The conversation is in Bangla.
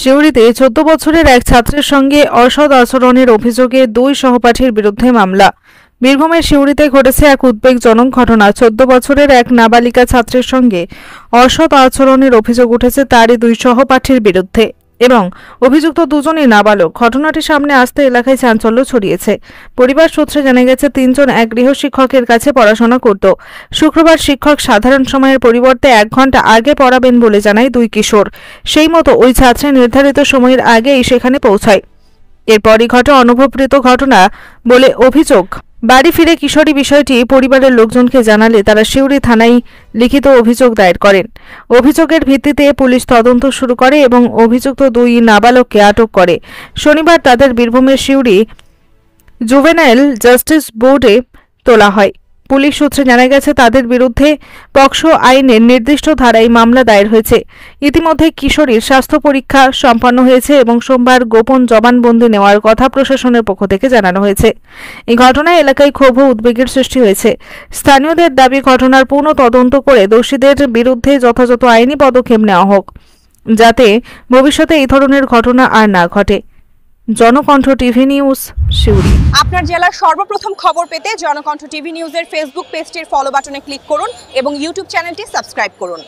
সিউড়িতে ১৪ বছরের এক ছাত্রের সঙ্গে অসৎ আচরণের অভিযোগে ২ সহপাঠীর বিরুদ্ধে মামলা। বীরভূমের সিউড়িতে ঘটেছে এক উদ্বেগজনক ঘটনা। ১৪ বছরের এক নাবালিকা ছাত্রের সঙ্গে অসৎ আচরণের অভিযোগ উঠেছে তারই ২ সহপাঠীর বিরুদ্ধে এবং অভিযুক্ত দুজনই নাবালক। ঘটনাটি সামনে আসতে এলাকায় চাঞ্চল্য ছড়িয়েছে। পরিবার সূত্রে জানা গেছে, ৩ জন এক গৃহশিক্ষকের কাছে পড়াশোনা করত। শুক্রবার শিক্ষক সাধারণ সময়ের পরিবর্তে ১ ঘন্টা আগে পড়াবেন বলে জানায় ২ কিশোর। সেই মতো ওই ছাত্র নির্ধারিত সময়ের আগেই সেখানে পৌঁছায়। এরপরই ঘটে অনুভবকৃত ঘটনা বলে অভিযোগ। বাড়ি ফিরে কিশোরী বিষয়টি পরিবারের লোকজনকে জানালে তারা সিউড়ি থানায় লিখিত অভিযোগ দায়ের করেন। অভিযোগের ভিত্তিতে পুলিশ তদন্ত শুরু করে এবং অভিযুক্ত ২ নাবালককে আটক করে। শনিবার তাদের বীরভূমের সিউড়ি জুভেনাইল জাস্টিস বোর্ডে তোলা হয়। পুলিশ সূত্রে জানা গেছে, তাদের বিরুদ্ধে পকসো আইনের নির্দিষ্ট ধারায় মামলা দায়ের হয়েছে। ইতিমধ্যে কিশোরীর স্বাস্থ্য পরীক্ষা সম্পন্ন হয়েছে এবং সোমবার গোপন জবানবন্দি নেওয়ার কথা প্রশাসনের পক্ষ থেকে জানানো হয়েছে। এই ঘটনায় এলাকায় ক্ষোভ ও উদ্বেগের সৃষ্টি হয়েছে। স্থানীয়দের দাবি, ঘটনার পূর্ণ তদন্ত করে দোষীদের বিরুদ্ধে যথাযথ আইনি পদক্ষেপ নেওয়া হোক, যাতে ভবিষ্যতে এই ধরনের ঘটনা আর না ঘটে। Janakantha TV news, Suri. আপনার জেলার সর্বপ্রথম খবর পেতে জনকণ্ঠ টিভি নিউজের ফেসবুক পেজটির ফলো বাটনে ক্লিক করুন এবং ইউটিউব চ্যানেলটি সাবস্ক্রাইব করুন।